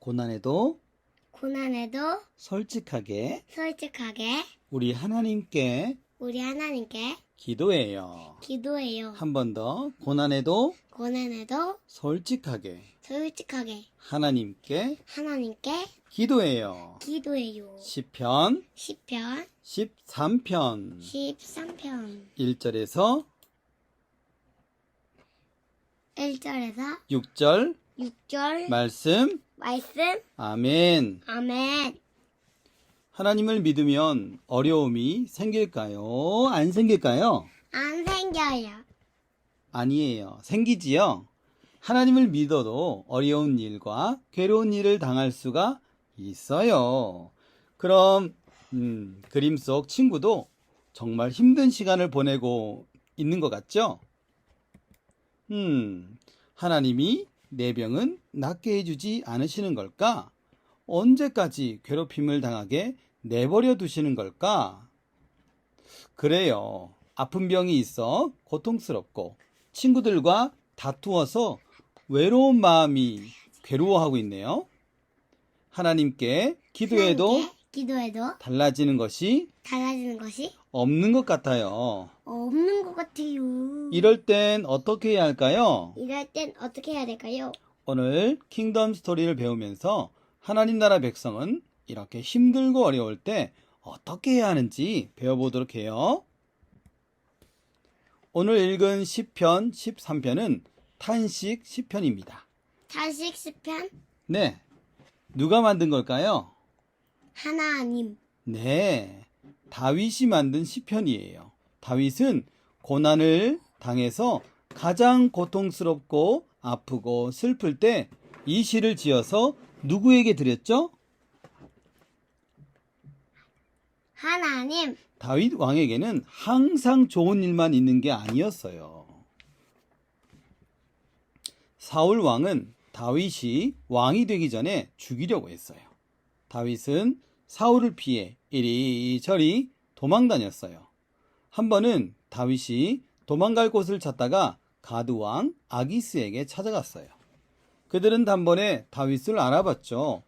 고난에도 고난에도 솔직하게 솔직하게 우리 하나님께 우리 하나님께 기도해요. 기도해요. 한 번 더 고난에도 고난에도 솔직하게 솔직하게 하나님께 하나님께 기도해요. 기도해요. 시편 시편 13편 13편 1절에서 1절에서 6절 6절 말씀. 아멘. 아멘. 하나님을 믿으면 어려움이 생길까요? 안 생길까요? 안 생겨요. 아니에요. 생기지요. 하나님을 믿어도 어려운 일과 괴로운 일을 당할 수가 있어요. 그럼 그림 속 친구도 정말 힘든 시간을 보내고 있는 것 같죠? 하나님이 내 병은 낫게 해주지 않으시는 걸까? 언제까지 괴롭힘을 당하게 내버려 두시는 걸까? 그래요. 아픈 병이 있어 고통스럽고 친구들과 다투어서 외로운 마음이 괴로워하고 있네요. 하나님께 기도해도 달라지는 것이 없는 것 같아요. 없는 것 같아요. 이럴 땐 어떻게 해야 할까요? 이럴 땐 어떻게 해야 될까요? 오늘 킹덤 스토리를 배우면서 하나님 나라 백성은 이렇게 힘들고 어려울 때 어떻게 해야 하는지 배워보도록 해요. 오늘 읽은 시편 13편은 탄식 시편입니다. 탄식 시편 네, 누가 만든 걸까요? 하나님. 네, 다윗이 만든 시편이에요. 다윗은 고난을 당해서 가장 고통스럽고 아프고 슬플 때 이 시를 지어서 누구에게 드렸죠? 하나님. 다윗 왕에게는 항상 좋은 일만 있는 게 아니었어요. 사울 왕은 다윗이 왕이 되기 전에 죽이려고 했어요. 다윗은 사울을 피해 이리저리 도망다녔어요. 한 번은 다윗이 도망갈 곳을 찾다가 가드 왕 아기스에게 찾아갔어요. 그들은 단번에 다윗을 알아봤죠.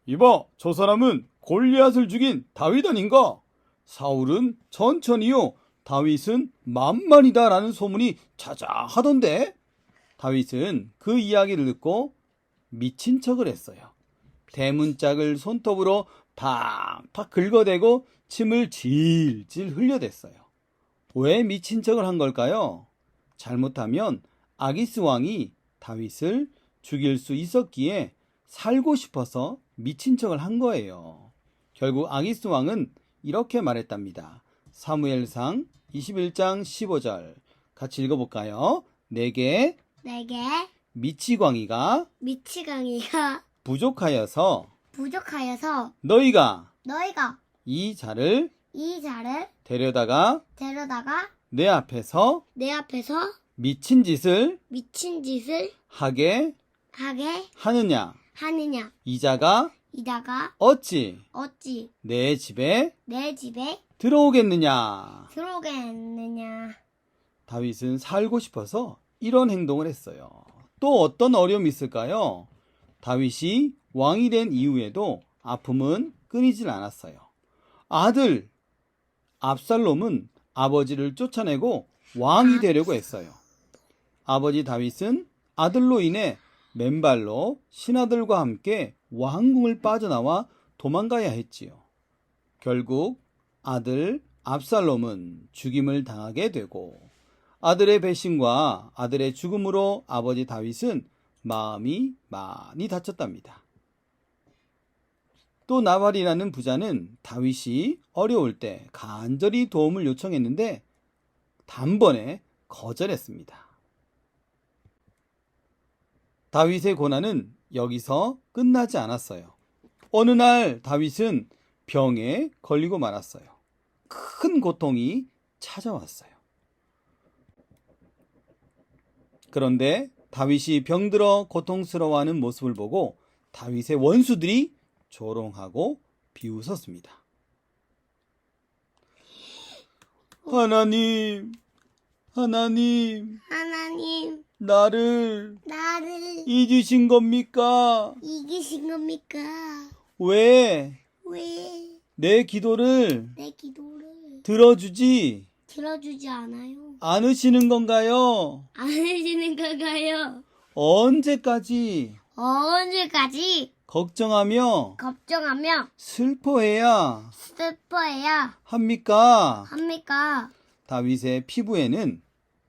이봐, 저 사람은 골리앗을 죽인 다윗 아닌가? 사울은 천천히요, 다윗은 만만이다 라는 소문이 자자하던데? 다윗은 그 이야기를 듣고 미친 척을 했어요. 대문짝을 손톱으로 팍팍 긁어대고 침을 질질 흘려댔어요. 왜 미친 척을 한 걸까요? 잘못하면 아기스 왕이 다윗을 죽일 수 있었기에 살고 싶어서 미친 척을 한 거예요. 결국 아기스 왕은 이렇게 말했답니다. 사무엘상 21장 15절 같이 읽어볼까요? 내게 미치광이가 부족하여서 너희가 이 자를 데려다가 내 앞에서 미친 짓을 하게 하느냐? 이 자가 어찌 내 집에 들어오겠느냐? 다윗은 살고 싶어서 이런 행동을 했어요. 또 어떤 어려움이 있을까요? 다윗이 왕이 된 이후에도 아픔은 끊이질 않았어요. 아들 압살롬은 아버지를 쫓아내고 왕이 되려고 했어요. 아버지 다윗은 아들로 인해 맨발로 신하들과 함께 왕궁을 빠져나와 도망가야 했지요. 결국 아들 압살롬은 죽임을 당하게 되고 아들의 배신과 아들의 죽음으로 아버지 다윗은 마음이 많이 다쳤답니다. 또 나발이라는 부자는 다윗이 어려울 때 간절히 도움을 요청했는데 단번에 거절했습니다. 다윗의 고난은 여기서 끝나지 않았어요. 어느 날 다윗은 병에 걸리고 말았어요. 큰 고통이 찾아왔어요. 그런데 다윗이 병들어 고통스러워하는 모습을 보고 다윗의 원수들이 조롱하고 비웃었습니다. 하나님, 나를 나를 잊으신 겁니까? 이기신 겁니까? 왜 왜 내 기도를 내 기도를 들어주지 들어주지 않아요? 않으시는 건가요? 안 해주는 건가요? 언제까지 언제까지 걱정하며 걱정하며 슬퍼해야 슬퍼해야 합니까? 합니까? 다윗의 피부에는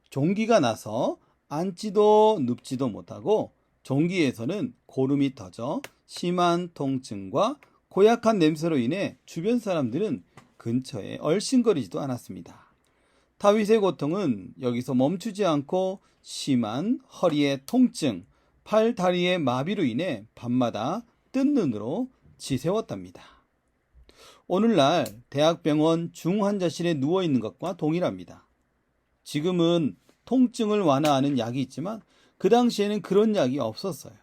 종기가 나서 앉지도 눕지도 못하고 종기에서는 고름이 터져 심한 통증과 고약한 냄새로 인해 주변 사람들은 근처에 얼씬거리지도 않았습니다. 다윗의 고통은 여기서 멈추지 않고 심한 허리의 통증, 팔, 다리의 마비로 인해 밤마다 뜬 눈으로 지새웠답니다. 오늘날 대학병원 중환자실에 누워있는 것과 동일합니다. 지금은 통증을 완화하는 약이 있지만 그 당시에는 그런 약이 없었어요.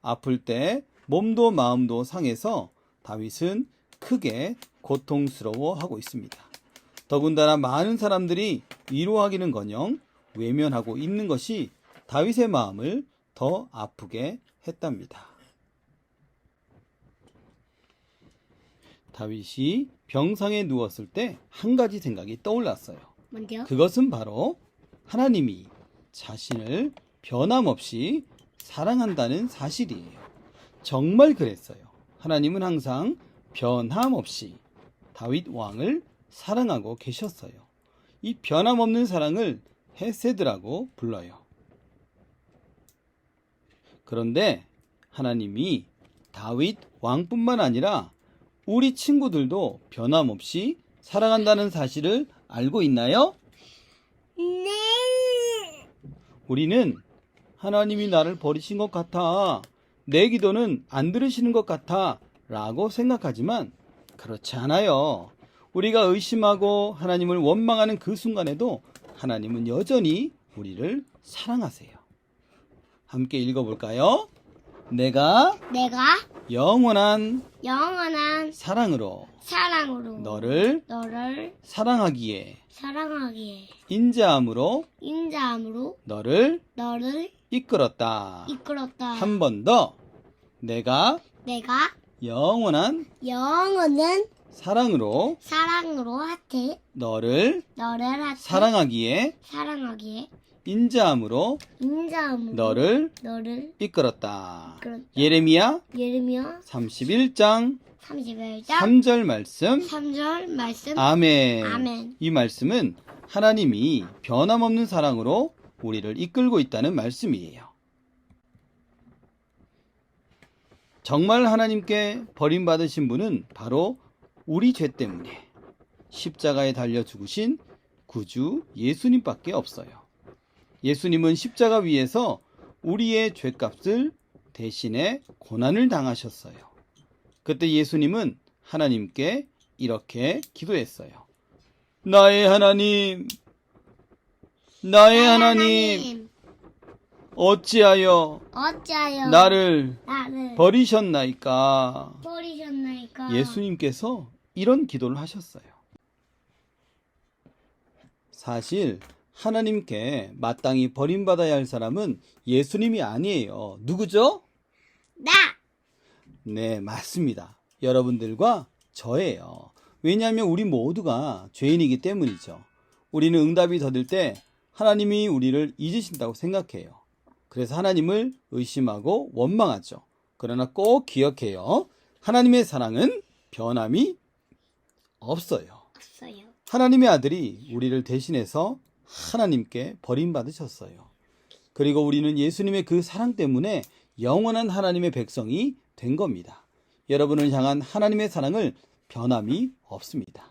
아플 때 몸도 마음도 상해서 다윗은 크게 고통스러워하고 있습니다. 더군다나 많은 사람들이 위로하기는커녕 외면하고 있는 것이 다윗의 마음을 더 아프게 했답니다. 다윗이 병상에 누웠을 때 한 가지 생각이 떠올랐어요. 뭔데요? 그것은 바로 하나님이 자신을 변함없이 사랑한다는 사실이에요. 정말 그랬어요. 하나님은 항상 변함없이 다윗 왕을 사랑하고 계셨어요. 이 변함없는 사랑을 헤세드라고 불러요. 그런데 하나님이 다윗 왕뿐만 아니라 우리 친구들도 변함없이 사랑한다는 사실을 알고 있나요? 네. 우리는 하나님이 나를 버리신 것 같아, 내 기도는 안 들으시는 것 같아 라고 생각하지만 그렇지 않아요. 우리가 의심하고 하나님을 원망하는 그 순간에도 하나님은 여전히 우리를 사랑하세요. 함께 읽어볼까요? 내가 영원한 사랑으로 너를 사랑하기에 인자함으로 너를 이끌었다. 한 번 더. 내가 영원한 사랑으로 너를 사랑하기에 인자함으로 너를 이끌었다. 예레미야 31장 3절 말씀. 아멘. 이 말씀은 하나님이 변함없는 사랑으로 우리를 이끌고 있다는 말씀이에요. 정말 하나님께 버림받으신 분은 바로 우리 죄 때문에 십자가에 달려 죽으신 구주 예수님밖에 없어요. 예수님은 십자가 위에서 우리의 죄값을 대신에 고난을 당하셨어요. 그때 예수님은 하나님께 이렇게 기도했어요. 나의 하나님, 어찌하여 나를 버리셨나이까? 예수님께서 이런 기도를 하셨어요. 사실 하나님께 마땅히 버림받아야 할 사람은 예수님이 아니에요. 누구죠? 네, 맞습니다. 여러분들과 저예요. 왜냐하면 우리 모두가 죄인이기 때문이죠. 우리는 응답이 더딜 때 하나님이 우리를 잊으신다고 생각해요. 그래서 하나님을 의심하고 원망하죠. 그러나 꼭 기억해요. 하나님의 사랑은 변함이 없어요. 하나님의 아들이 우리를 대신해서 하나님께 버림받으셨어요. 그리고 우리는 예수님의 그 사랑 때문에 영원한 하나님의 백성이 된 겁니다. 여러분을 향한 하나님의 사랑을 변함이 없습니다.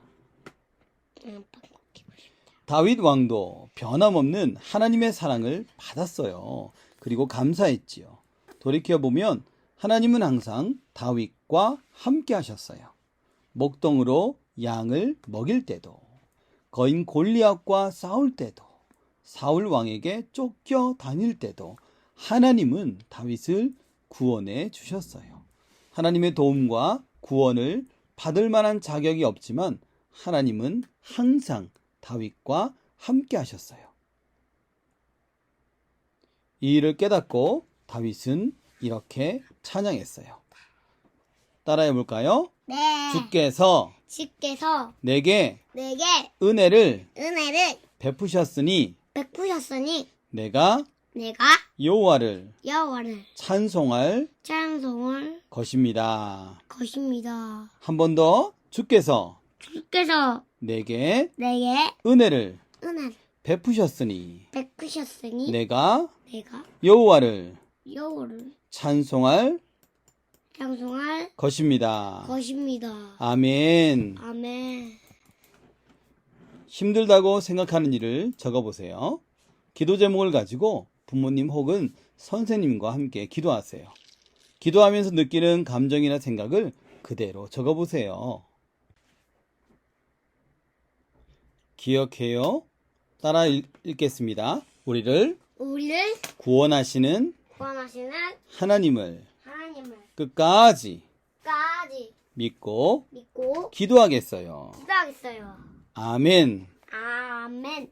다윗 왕도 변함없는 하나님의 사랑을 받았어요. 그리고 감사했지요. 돌이켜보면 하나님은 항상 다윗과 함께 하셨어요. 목동으로 양을 먹일 때도, 거인 골리앗과 싸울 때도, 사울 왕에게 쫓겨 다닐 때도 하나님은 다윗을 구원해 주셨어요. 하나님의 도움과 구원을 받을 만한 자격이 없지만 하나님은 항상 다윗과 함께 하셨어요. 이 일을 깨닫고 다윗은 이렇게 찬양했어요. 따라해 볼까요? 네. 주께서 주께서 내게 내게 은혜를 은혜를 베푸셨으니 베푸셨으니 내가 내가 여호와를 여호와를 찬송할 찬송할 것입니다. 것입니다. 한 번 더 주께서 주께서 내게 내게 은혜를 은혜를 베푸셨으니 베푸셨으니 내가 내가 여호와를 여호와를 찬송할 찬송할 것입니다. 것입니다. 아멘. 아멘. 힘들다고 생각하는 일을 적어보세요. 기도 제목을 가지고 부모님 혹은 선생님과 함께 기도하세요. 기도하면서 느끼는 감정이나 생각을 그대로 적어보세요. 기억해요. 따라 읽겠습니다. 우리를 우리를 구원하시는 구원하시는 하나님을 하나님을 끝까지 끝까지 믿고 믿고 기도하겠어요. 기도하겠어요. 아멘. 아멘.